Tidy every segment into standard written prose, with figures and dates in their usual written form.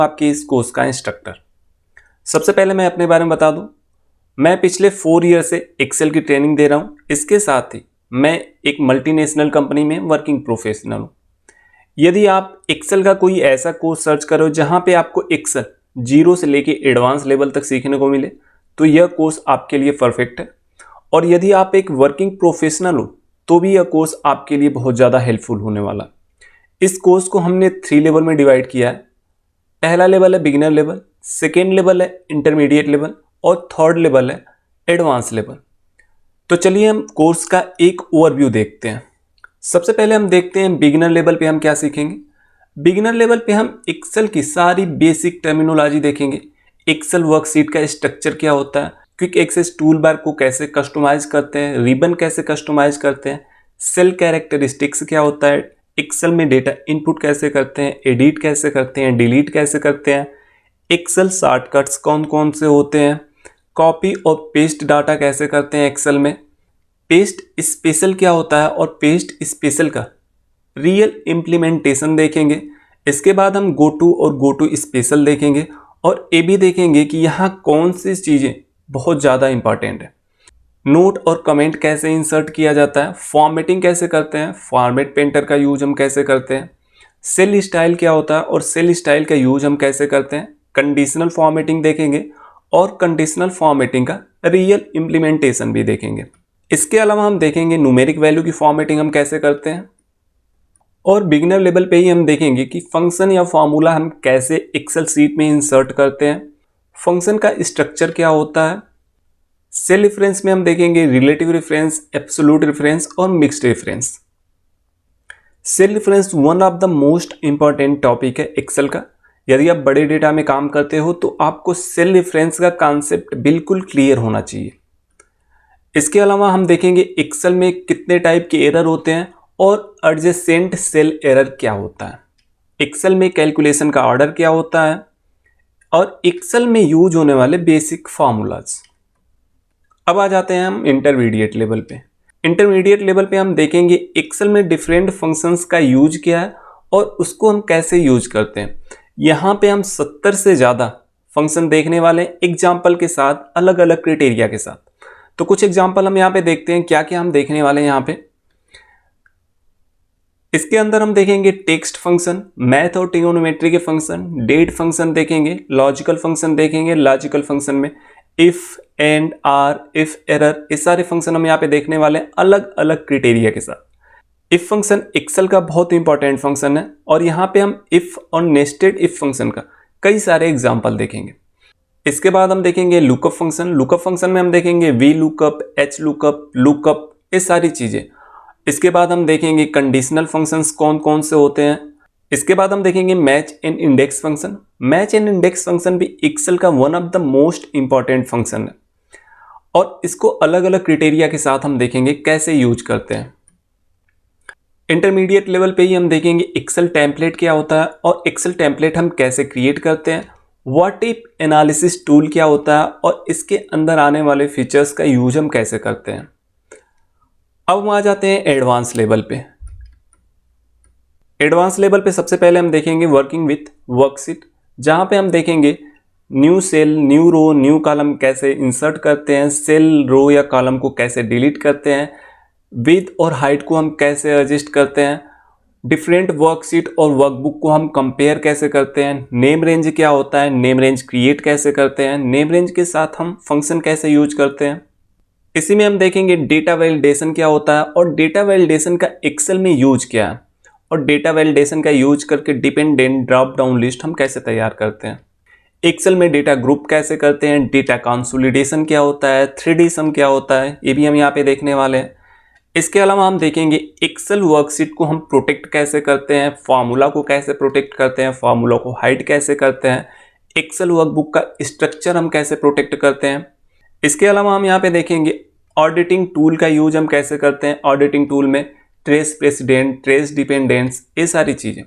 आपके इस कोर्स का इंस्ट्रक्टर। सबसे पहले मैं अपने बारे में बता दूं, मैं पिछले 4 ईयर से एक्सेल की ट्रेनिंग दे रहा हूं। इसके साथ ही मैं एक मल्टीनेशनल कंपनी में वर्किंग प्रोफेशनल हूं। यदि आप एक्सेल का कोई ऐसा कोर्स सर्च करो जहां पे आपको एक्सेल जीरो से लेके एडवांस लेवल तक सीखने को मिले, तो यह कोर्स आपके लिए परफेक्ट है। और यदि आप एक वर्किंग प्रोफेशनल हो तो भी यह कोर्स आपके लिए बहुत ज़्यादा हेल्पफुल होने वाला है। इस कोर्स को हमने 3 लेवल में डिवाइड किया है। पहला लेवल है बिगिनर लेवल, सेकेंड लेवल है इंटरमीडिएट लेवल और थर्ड लेवल है एडवांस लेवल। तो चलिए हम कोर्स का एक ओवरव्यू देखते हैं। सबसे पहले हम देखते हैं बिगिनर लेवल पे हम क्या सीखेंगे। बिगिनर लेवल पे हम एक्सेल की सारी बेसिक टर्मिनोलॉजी देखेंगे। एक्सेल वर्कशीट का स्ट्रक्चर क्या होता है, क्विक एक्सेस टूल बार को कैसे कस्टमाइज करते हैं, रिबन कैसे कस्टमाइज करते हैं, सेल कैरेक्टरिस्टिक्स क्या होता है, एक्सेल में डेटा इनपुट कैसे करते हैं, एडिट कैसे करते हैं, डिलीट कैसे करते हैं, एक्सेल शॉर्टकट्स कौन कौन से होते हैं, कॉपी और पेस्ट डाटा कैसे करते हैं एक्सेल में, पेस्ट स्पेशल क्या होता है और पेस्ट स्पेशल का रियल इम्प्लीमेंटेशन देखेंगे। इसके बाद हम गो टू और गो टू स्पेशल देखेंगे और ये भी देखेंगे कि यहाँ कौन सी चीज़ें बहुत ज़्यादा इंपॉर्टेंट है। नोट और कमेंट कैसे इंसर्ट किया जाता है, फॉर्मेटिंग कैसे करते हैं, फॉर्मेट पेंटर का यूज हम कैसे करते हैं, सेल स्टाइल क्या होता है और सेल स्टाइल का यूज हम कैसे करते हैं, कंडीशनल फॉर्मेटिंग देखेंगे और कंडीशनल फॉर्मेटिंग का रियल इम्प्लीमेंटेशन भी देखेंगे। इसके अलावा हम देखेंगे न्यूमेरिक वैल्यू की फॉर्मेटिंग हम कैसे करते हैं और बिगिनर लेवल पे ही हम देखेंगे कि फंक्शन या फॉर्मूला हम कैसे एक्सेल सीट में इंसर्ट करते हैं, फंक्शन का स्ट्रक्चर क्या होता है। सेल रेफरेंस में हम देखेंगे रिलेटिव रेफरेंस, एब्सोल्यूट रेफरेंस और mixed reference. Cell reference one of the most important topic है एक्सेल का। यदि आप बड़े डेटा में काम करते हो तो आपको सेल रेफरेंस का कॉन्सेप्ट बिल्कुल क्लियर होना चाहिए। इसके अलावा हम देखेंगे एक्सेल में कितने टाइप के एरर होते हैं और एडजेसेंट सेल एरर क्या होता है, एक्सेल में कैलकुलेशन का ऑर्डर क्या होता है और एक्सेल में यूज होने वाले बेसिक फार्मूलाज। अब आ जाते हैं हम इंटरमीडिएट लेवल पे। इंटरमीडिएट लेवल पे हम देखेंगे एक्सेल में डिफरेंट फंक्शंस का यूज क्या है और उसको हम कैसे यूज करते हैं। यहाँ पे हम 70 से ज़्यादा फंक्शन देखने वाले हैं एग्जाम्पल के साथ, अलग अलग क्राइटेरिया के साथ। तो कुछ एग्जाम्पल हम यहाँ पे देखते हैं क्या क्या हम देखने वाले हैं यहाँ पे। इसके अंदर हम देखेंगे टेक्स्ट फंक्शन, मैथ और ट्रिगोनोमेट्री के फंक्शन, डेट फंक्शन देखेंगे, लॉजिकल फंक्शन देखेंगे। लॉजिकल फंक्शन में if, and, or, if, error, ये सारे फंक्शन हम यहाँ पे देखने वाले हैं अलग अलग क्राइटेरिया के साथ। इफ फंक्शन एक्सेल का बहुत इंपॉर्टेंट फंक्शन है और यहाँ पे हम इफ और नेस्टेड इफ फंक्शन का कई सारे एग्जाम्पल देखेंगे। इसके बाद हम देखेंगे लुकअप फंक्शन। लुकअप फंक्शन में हम देखेंगे V lookup, H lookup, lookup, ये सारी चीज़ें। इसके बाद हम देखेंगे कंडीशनल फंक्शंस कौन कौन से होते हैं। इसके बाद हम देखेंगे match and index function. Match and index function भी एक्सेल का one of the most important function है और इसको अलग अलग क्राइटेरिया के साथ हम देखेंगे कैसे यूज करते हैं। इंटरमीडिएट लेवल पे ही हम देखेंगे एक्सेल टेम्पलेट क्या होता है और एक्सेल टेम्पलेट हम कैसे क्रिएट करते हैं, व्हाट इफ एनालिसिस टूल क्या होता है और इसके अंदर आने वाले फीचर्स का यूज हम कैसे करते हैं। अब हम आ जाते हैं एडवांस लेवल पे। एडवांस लेवल पे सबसे पहले हम देखेंगे वर्किंग विथ वर्कशीट, जहाँ पे हम देखेंगे new cell, new row, new column कैसे इंसर्ट करते हैं, सेल, रो या कॉलम को कैसे डिलीट करते हैं, विड्थ और हाइट को हम कैसे एडजस्ट करते हैं, डिफरेंट वर्कशीट और वर्कबुक को हम कंपेयर कैसे करते हैं, नेम रेंज क्या होता है, नेम रेंज क्रिएट कैसे करते हैं, नेम रेंज के साथ हम फंक्शन कैसे यूज करते हैं। इसी में हम देखेंगे डेटा वैलिडेशन क्या होता है और डेटा वैलिडेशन का एक्सेल में यूज क्या है और डेटा वैलिडेशन का यूज करके डिपेंडेंट ड्रॉप डाउन लिस्ट हम कैसे तैयार करते हैं। एक्सेल में डेटा ग्रुप कैसे करते हैं, डेटा कंसोलिडेशन क्या होता है, 3D सम क्या होता है, ये भी हम यहाँ पे देखने वाले हैं। इसके अलावा हम देखेंगे एक्सेल वर्कशीट को हम प्रोटेक्ट कैसे करते हैं, फार्मूला को कैसे प्रोटेक्ट करते हैं, फार्मूला को हाइड कैसे करते हैं, एक्सेल वर्कबुक का स्ट्रक्चर हम कैसे प्रोटेक्ट करते हैं। इसके अलावा हम यहाँ पे देखेंगे ऑडिटिंग टूल का यूज हम कैसे करते हैं। ऑडिटिंग टूल में ट्रेस प्रेसिडेंट, ट्रेस डिपेंडेंट्स, ये सारी चीज़ें।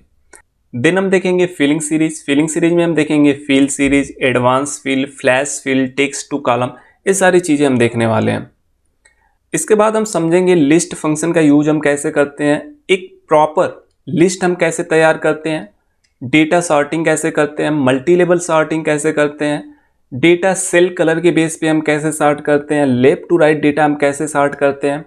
देन हम देखेंगे फिलिंग सीरीज। फिलिंग सीरीज में हम देखेंगे fill series, advance fill, flash fill, text to column, ये सारी चीज़ें हम देखने वाले हैं। इसके बाद हम समझेंगे लिस्ट फंक्शन का यूज हम कैसे करते हैं, एक प्रॉपर लिस्ट हम कैसे तैयार करते हैं, डेटा सॉर्टिंग कैसे करते हैं, मल्टी लेवल सॉर्टिंग कैसे करते हैं, डेटा सेल कलर के बेस पे हम कैसे सॉर्ट करते हैं, लेफ्ट टू राइट डेटा हम कैसे सॉर्ट करते हैं।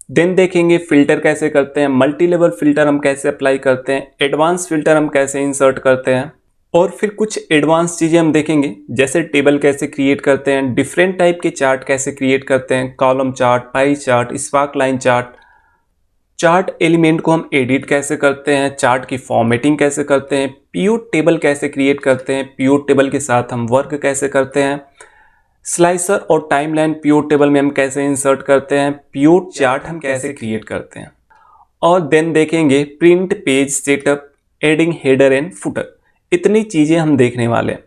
देन देखेंगे फिल्टर कैसे करते हैं, मल्टी लेवल फिल्टर हम कैसे अप्लाई करते हैं, एडवांस फिल्टर हम कैसे इंसर्ट करते हैं, और फिर कुछ एडवांस चीज़ें हम देखेंगे जैसे टेबल कैसे क्रिएट करते हैं, डिफरेंट टाइप के चार्ट कैसे क्रिएट करते हैं, column chart, pie chart, spark line chart, chart element को हम एडिट कैसे करते हैं, चार्ट की फॉर्मेटिंग कैसे करते हैं, पीओ टेबल कैसे क्रिएट करते हैं, पीओ टेबल के साथ हम वर्क कैसे करते हैं, स्लाइसर और टाइमलाइन पीओ टेबल में हम कैसे इंसर्ट करते हैं, पीओ चार्ट हम कैसे क्रिएट करते हैं, और देन देखेंगे print page setup, adding header and footer. इतनी चीज़ें हम देखने वाले हैं।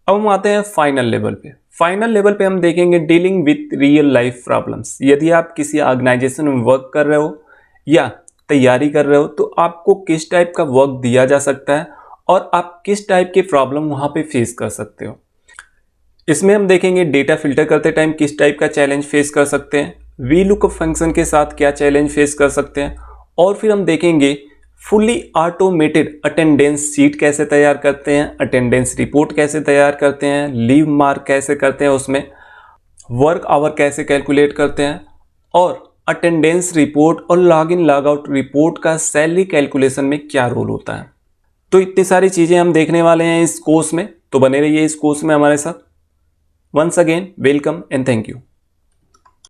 अब हम आते हैं फाइनल लेवल पे। फाइनल लेवल पे हम देखेंगे dealing with real life problems. यदि आप किसी ऑर्गेनाइजेशन में वर्क कर रहे हो या तैयारी कर रहे हो तो आपको किस टाइप का वर्क दिया जा सकता है और आप किस टाइप के प्रॉब्लम वहाँ पे फेस कर सकते हो। इसमें हम देखेंगे डेटा फिल्टर करते टाइम किस टाइप का चैलेंज फेस कर सकते हैं, वी लुकअप फंक्शन के साथ क्या चैलेंज फेस कर सकते हैं, और फिर हम देखेंगे फुली ऑटोमेटेड अटेंडेंस सीट कैसे तैयार करते हैं, अटेंडेंस रिपोर्ट कैसे तैयार करते हैं, लीव मार्क कैसे करते हैं, उसमें वर्क आवर कैसे कैलकुलेट करते हैं, और अटेंडेंस रिपोर्ट और log in log out report का सैलरी कैलकुलेशन में क्या रोल होता है। तो इतनी सारी चीज़ें हम देखने वाले हैं इस कोर्स में, तो बने रहिए इस कोर्स में हमारे साथ। Once again welcome and thank you.